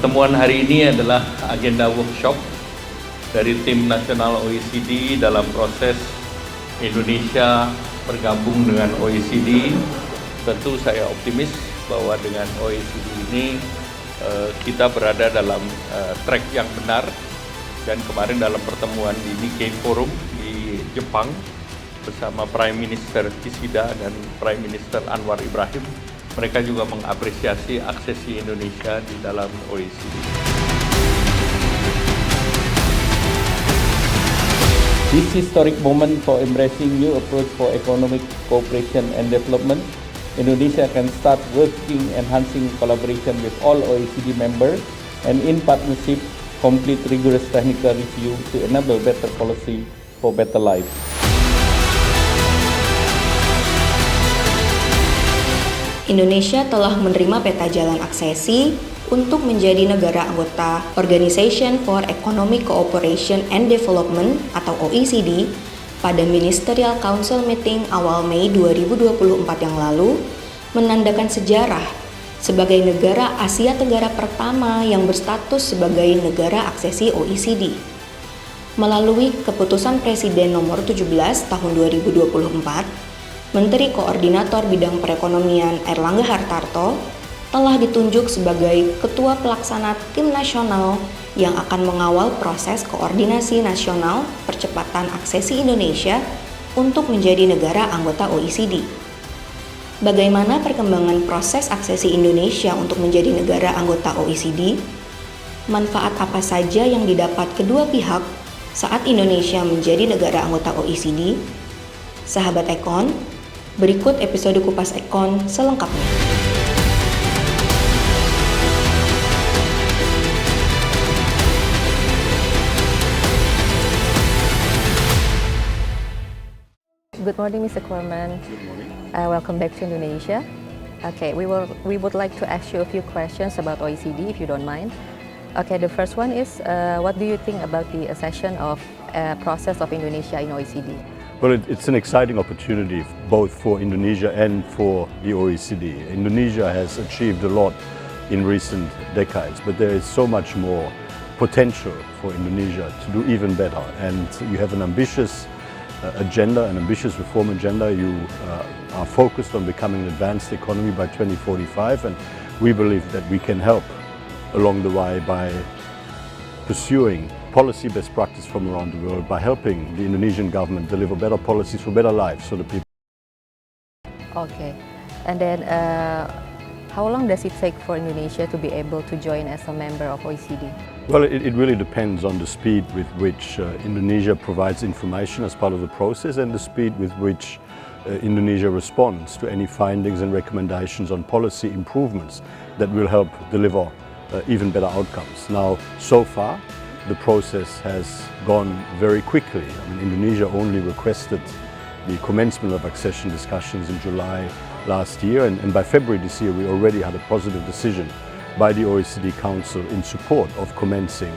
Pertemuan hari ini adalah agenda workshop dari tim nasional OECD dalam proses Indonesia bergabung dengan OECD. Tentu saya optimis bahwa dengan OECD ini kita berada dalam track yang benar, dan kemarin dalam pertemuan di Nikkei Forum di Jepang bersama Prime Minister Kishida dan Prime Minister Anwar Ibrahim, mereka juga mengapresiasi aksesi Indonesia di dalam OECD. This historic moment for embracing new approach for economic cooperation and development, Indonesia can start working enhancing collaboration with all OECD members and in partnership complete rigorous technical review to enable better policy for better life. Indonesia telah menerima peta jalan aksesi untuk menjadi negara anggota Organization for Economic Cooperation and Development atau OECD pada Ministerial Council Meeting awal Mei 2024 yang lalu, menandakan sejarah sebagai negara Asia Tenggara pertama yang berstatus sebagai negara aksesi OECD. Melalui keputusan Presiden nomor 17 tahun 2024, Menteri Koordinator Bidang Perekonomian Airlangga Hartarto telah ditunjuk sebagai Ketua Pelaksana Tim Nasional yang akan mengawal proses koordinasi nasional percepatan aksesi Indonesia untuk menjadi negara anggota OECD. Bagaimana perkembangan proses aksesi Indonesia untuk menjadi negara anggota OECD? Manfaat apa saja yang didapat kedua pihak saat Indonesia menjadi negara anggota OECD? Sahabat Ekon, berikut episode Kupas Ekon selengkapnya. Good morning, Mr. Korman. Good morning. Welcome back to Indonesia. Okay, we would like to ask you a few questions about OECD, if you don't mind. Okay, the first one is, what do you think about the accession of process of Indonesia in OECD? Well, it's an exciting opportunity both for Indonesia and for the OECD. Indonesia has achieved a lot in recent decades, but there is so much more potential for Indonesia to do even better. And you have an ambitious agenda, an ambitious reform agenda. You are focused on becoming an advanced economy by 2045, and we believe that we can help along the way by pursuing policy best practice from around the world, by helping the Indonesian government deliver better policies for better lives for the people. Okay, and then how long does it take for Indonesia to be able to join as a member of OECD? Well, it really depends on the speed with which Indonesia provides information as part of the process and the speed with which Indonesia responds to any findings and recommendations on policy improvements that will help deliver even better outcomes. Now, so far, the process has gone very quickly. I mean, Indonesia only requested the commencement of accession discussions in July last year, and by February this year we already had a positive decision by the OECD Council in support of commencing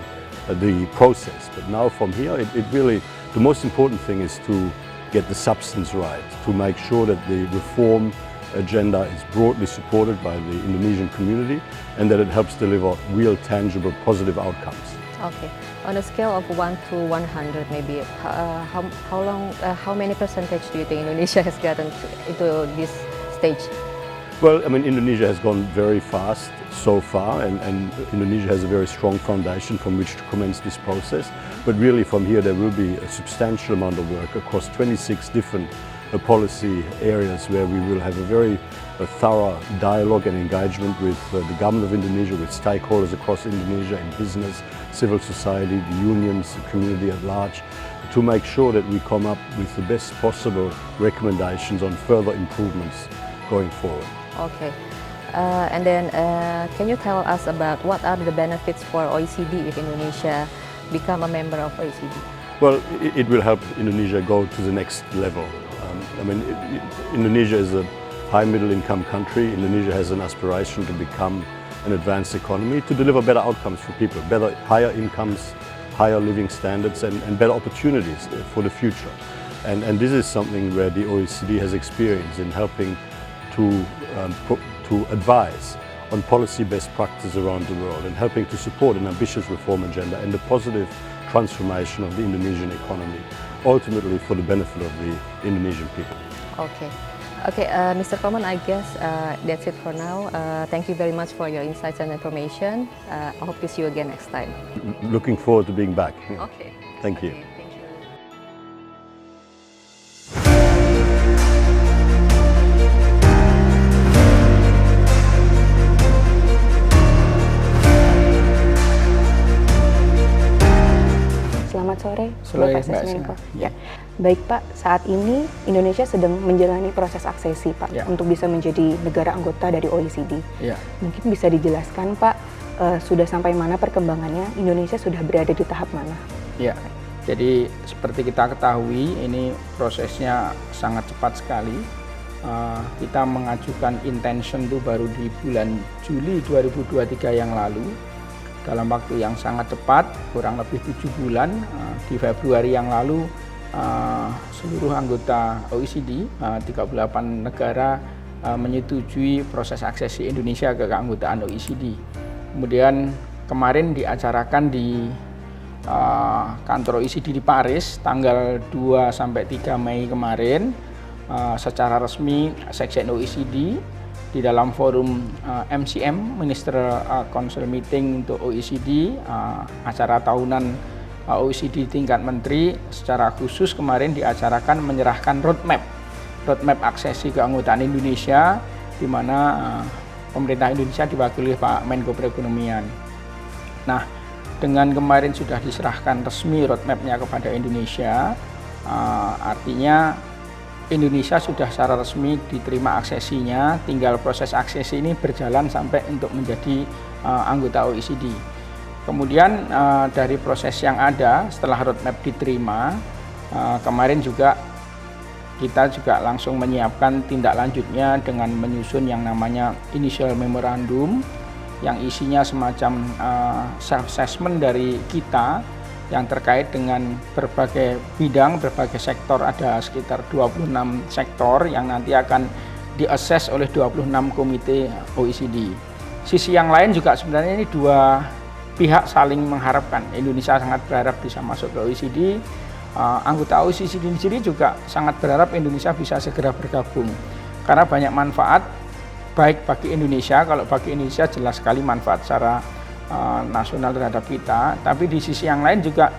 the process. But now from here, it really, the most important thing is to get the substance right, to make sure that the reform agenda is broadly supported by the Indonesian community and that it helps deliver real, tangible, positive outcomes. Okay, on a scale of 1 to 100, maybe how many percentage do you think Indonesia has gotten into this stage? Well, I mean, Indonesia has gone very fast so far, and Indonesia has a very strong foundation from which to commence this process. But really from here there will be a substantial amount of work across 26 different policy areas where we will have a very thorough dialogue and engagement with the government of Indonesia, with stakeholders across Indonesia in business, civil society, the unions, the community at large, to make sure that we come up with the best possible recommendations on further improvements going forward. Okay, and then can you tell us about what are the benefits for OECD if Indonesia become a member of OECD? Well, it will help Indonesia go to the next level. I mean, Indonesia is a high middle income country. Indonesia has an aspiration to become an advanced economy, to deliver better outcomes for people, higher incomes, higher living standards and better opportunities for the future. And this is something where the OECD has experience in helping to advise on policy best practice around the world and helping to support an ambitious reform agenda and the positive transformation of the Indonesian economy, ultimately for the benefit of the Indonesian people. Okay. Okay, Mr. Koman, I guess that's it for now. Thank you very much for your insights and information. I hope to see you again next time. Looking forward to being back. Okay. Thank you. Okay, thank you. Selamat sore, Sore, Bapak Mbak Sesmenko. Sina. Ya. Baik Pak, saat ini Indonesia sedang menjalani proses aksesi Pak Ya. untuk bisa menjadi negara anggota dari OECD. Ya, Mungkin bisa dijelaskan Pak, sudah sampai mana perkembangannya, Indonesia sudah berada di tahap mana? ya. Jadi seperti kita ketahui ini prosesnya sangat cepat sekali. Kita mengajukan intention itu baru di bulan Juli 2023 yang lalu. Dalam waktu yang sangat cepat, kurang lebih 7 bulan, di Februari yang lalu seluruh anggota OECD, 38 negara menyetujui proses aksesi Indonesia ke keanggotaan OECD. Kemudian kemarin diacarakan di kantor OECD di Paris tanggal 2-3 Mei kemarin secara resmi Sekjen OECD di dalam forum MCM Ministerial Council Meeting untuk OECD, acara tahunan OECD tingkat menteri, secara khusus kemarin diacarakan menyerahkan roadmap aksesi keanggotaan Indonesia, di mana pemerintah Indonesia diwakili Pak Menko Perekonomian. Nah, dengan kemarin sudah diserahkan resmi roadmap-nya kepada Indonesia, artinya Indonesia sudah secara resmi diterima aksesinya, tinggal proses aksesi ini berjalan sampai untuk menjadi anggota OECD. Kemudian dari proses yang ada setelah roadmap diterima, kemarin juga kita juga langsung menyiapkan tindak lanjutnya dengan menyusun yang namanya Initial Memorandum yang isinya semacam self-assessment dari kita yang terkait dengan berbagai bidang, berbagai sektor, ada sekitar 26 sektor yang nanti akan di-assess oleh 26 komite OECD. Sisi yang lain juga sebenarnya ini dua pihak saling mengharapkan. Indonesia sangat berharap bisa masuk ke OECD, anggota OECD sendiri juga sangat berharap Indonesia bisa segera bergabung. Karena banyak manfaat, baik bagi Indonesia, kalau bagi Indonesia jelas sekali manfaat secara nasional terhadap kita, tapi di sisi yang lain juga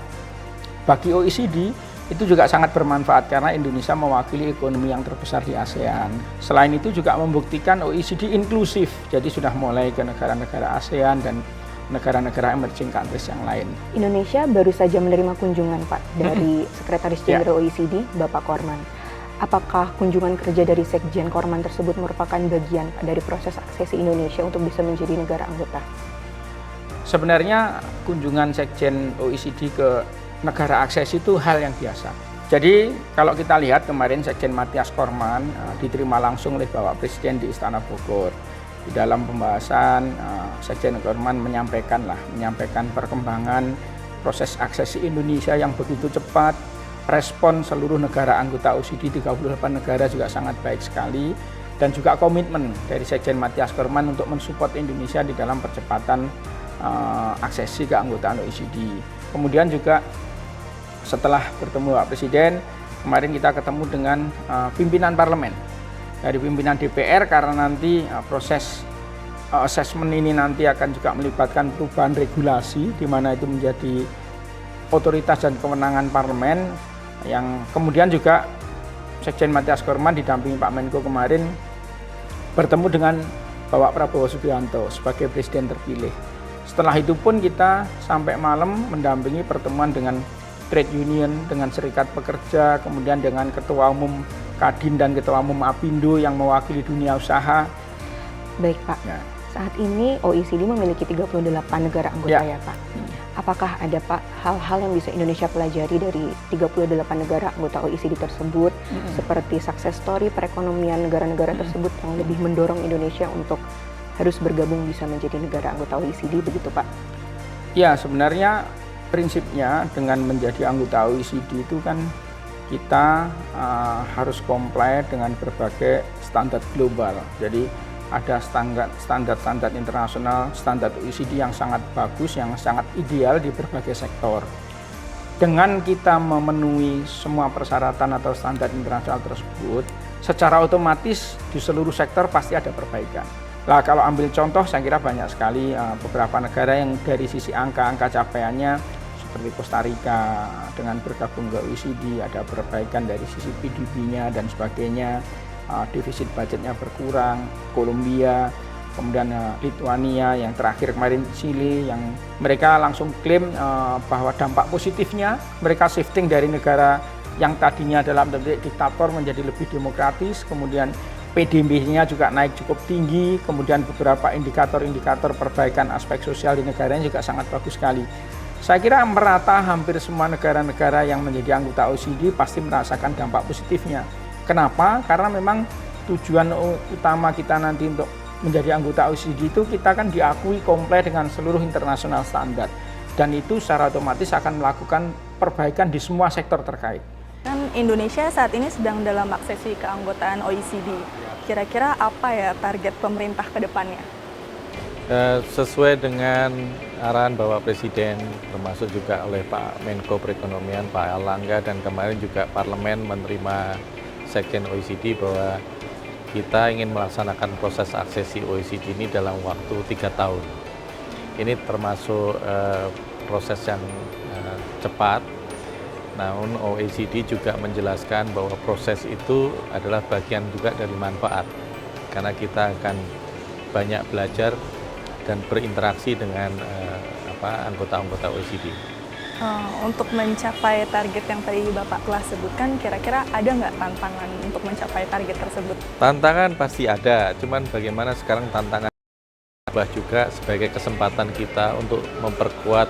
bagi OECD itu juga sangat bermanfaat karena Indonesia mewakili ekonomi yang terbesar di ASEAN. Selain itu juga membuktikan OECD inklusif, jadi sudah mulai ke negara-negara ASEAN dan negara-negara emerging countries yang lain. Indonesia baru saja menerima kunjungan Pak dari Sekretaris Jenderal OECD, Bapak Korman. Apakah kunjungan kerja dari Sekjen Korman tersebut merupakan bagian Pak dari proses aksesi Indonesia untuk bisa menjadi negara anggota? Sebenarnya kunjungan Sekjen OECD ke negara akses itu hal yang biasa. Jadi kalau kita lihat kemarin Sekjen Mathias Korman diterima langsung oleh Bapak Presiden di Istana Bogor. Di dalam pembahasan Sekjen Korman menyampaikan perkembangan proses aksesi Indonesia yang begitu cepat, respon seluruh negara anggota OECD 38 negara juga sangat baik sekali, dan juga komitmen dari Sekjen Mathias Korman untuk mensupport Indonesia di dalam percepatan aksesi keanggotaan OECD. Kemudian juga setelah bertemu Pak Presiden, kemarin kita ketemu dengan pimpinan parlemen dari pimpinan DPR, karena nanti proses assessment ini nanti akan juga melibatkan perubahan regulasi di mana itu menjadi otoritas dan kewenangan parlemen, yang kemudian juga Sekjen Mathias Korman didampingi Pak Menko kemarin bertemu dengan Bapak Prabowo Subianto sebagai presiden terpilih. Setelah itu pun kita sampai malam mendampingi pertemuan dengan trade union, dengan serikat pekerja, kemudian dengan Ketua Umum Kadin dan Ketua Umum Apindo yang mewakili dunia usaha. Baik Pak, Ya. saat ini OECD memiliki 38 negara anggota ya Pak. Apakah ada Pak hal-hal yang bisa Indonesia pelajari dari 38 negara anggota OECD tersebut, seperti success story perekonomian negara-negara tersebut yang lebih mendorong Indonesia untuk harus bergabung bisa menjadi negara anggota OECD, begitu Pak? Ya, sebenarnya prinsipnya dengan menjadi anggota OECD itu kan kita harus comply dengan berbagai standar global. Jadi ada standar internasional, standar OECD yang sangat bagus, yang sangat ideal di berbagai sektor. Dengan kita memenuhi semua persyaratan atau standar internasional tersebut, secara otomatis di seluruh sektor pasti ada perbaikan. Nah, kalau ambil contoh, saya kira banyak sekali beberapa negara yang dari sisi angka capaiannya seperti Costa Rica dengan bergabung ke OECD ada perbaikan dari sisi PDB-nya dan sebagainya. Defisit budgetnya berkurang, Kolombia, kemudian Lithuania, yang terakhir kemarin Chile, yang mereka langsung klaim bahwa dampak positifnya mereka shifting dari negara yang tadinya dalam bentuk diktator menjadi lebih demokratis, kemudian PDB-nya juga naik cukup tinggi, kemudian beberapa indikator-indikator perbaikan aspek sosial di negaranya juga sangat bagus sekali. Saya kira merata hampir semua negara-negara yang menjadi anggota OECD pasti merasakan dampak positifnya. Kenapa? Karena memang tujuan utama kita nanti untuk menjadi anggota OECD itu kita kan diakui komplai dengan seluruh internasional standar. Dan itu secara otomatis akan melakukan perbaikan di semua sektor terkait. Kan Indonesia saat ini sedang dalam aksesi keanggotaan OECD. Kira-kira apa ya target pemerintah ke depannya? Sesuai dengan arahan Bapak Presiden, termasuk juga oleh Pak Menko Perekonomian, Pak Erlangga, dan kemarin juga Parlemen menerima Sekjen OECD bahwa kita ingin melaksanakan proses aksesi OECD ini dalam waktu 3 tahun. Ini termasuk proses yang cepat, namun OECD juga menjelaskan bahwa proses itu adalah bagian juga dari manfaat, karena kita akan banyak belajar dan berinteraksi dengan anggota-anggota OECD. Untuk mencapai target yang tadi Bapak telah sebutkan, kira-kira ada nggak tantangan untuk mencapai target tersebut? Tantangan pasti ada, cuman bagaimana sekarang tantangan juga sebagai kesempatan kita untuk memperkuat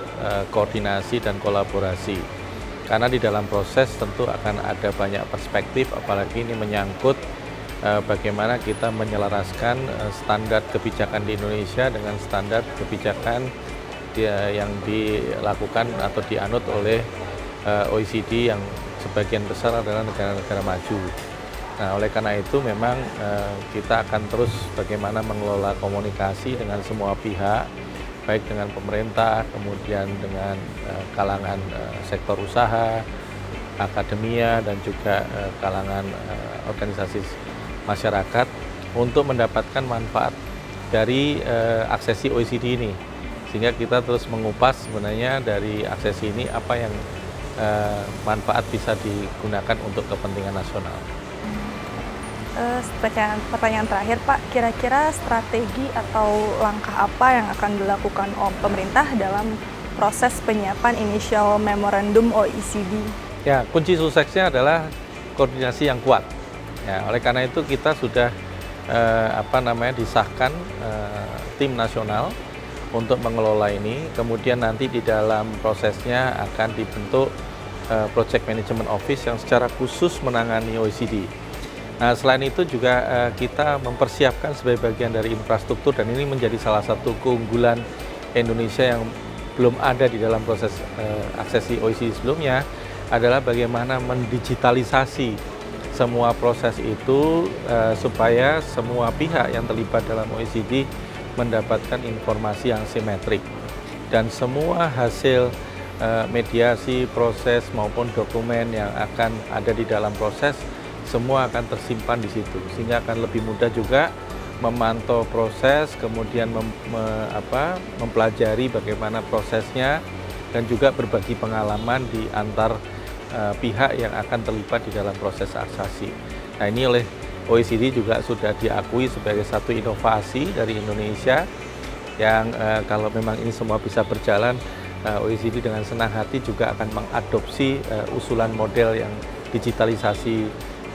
koordinasi dan kolaborasi. Karena di dalam proses tentu akan ada banyak perspektif, apalagi ini menyangkut bagaimana kita menyelaraskan standar kebijakan di Indonesia dengan standar kebijakan yang dilakukan atau dianut oleh OECD yang sebagian besar adalah negara-negara maju. Nah, oleh karena itu memang kita akan terus bagaimana mengelola komunikasi dengan semua pihak, baik dengan pemerintah, kemudian dengan kalangan sektor usaha, akademia, dan juga kalangan organisasi masyarakat untuk mendapatkan manfaat dari aksesi OECD ini. Sehingga kita terus mengupas sebenarnya dari aksesi ini apa yang manfaat bisa digunakan untuk kepentingan nasional. Pertanyaan terakhir Pak, kira-kira strategi atau langkah apa yang akan dilakukan pemerintah dalam proses penyiapan Initial Memorandum OECD? Ya, kunci suksesnya adalah koordinasi yang kuat. Ya, oleh karena itu kita sudah disahkan tim nasional untuk mengelola ini, kemudian nanti di dalam prosesnya akan dibentuk Project Management Office yang secara khusus menangani OECD. Nah, selain itu juga kita mempersiapkan sebagai bagian dari infrastruktur, dan ini menjadi salah satu keunggulan Indonesia yang belum ada di dalam proses aksesi OECD sebelumnya, adalah bagaimana mendigitalisasi semua proses itu supaya semua pihak yang terlibat dalam OECD mendapatkan informasi yang simetrik, dan semua hasil mediasi, proses maupun dokumen yang akan ada di dalam proses semua akan tersimpan di situ, sehingga akan lebih mudah juga memantau proses, kemudian mempelajari bagaimana prosesnya, dan juga berbagi pengalaman di antar pihak yang akan terlibat di dalam proses aksesi. Nah, ini oleh OECD juga sudah diakui sebagai satu inovasi dari Indonesia yang kalau memang ini semua bisa berjalan, OECD dengan senang hati juga akan mengadopsi usulan model yang digitalisasi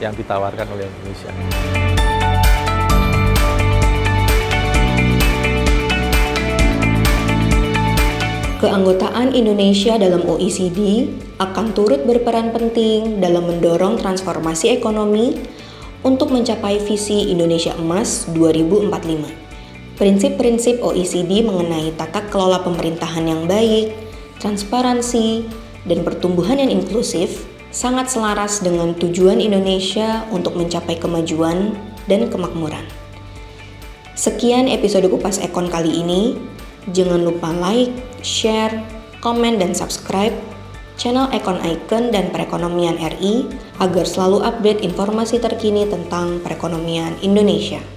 yang ditawarkan oleh Indonesia. Keanggotaan Indonesia dalam OECD akan turut berperan penting dalam mendorong transformasi ekonomi untuk mencapai visi Indonesia Emas 2045. Prinsip-prinsip OECD mengenai tata kelola pemerintahan yang baik, transparansi, dan pertumbuhan yang inklusif sangat selaras dengan tujuan Indonesia untuk mencapai kemajuan dan kemakmuran. Sekian episode Kupas Ekon kali ini. Jangan lupa like, share, komen, dan subscribe channel Ekon Icon dan Perekonomian RI agar selalu update informasi terkini tentang perekonomian Indonesia.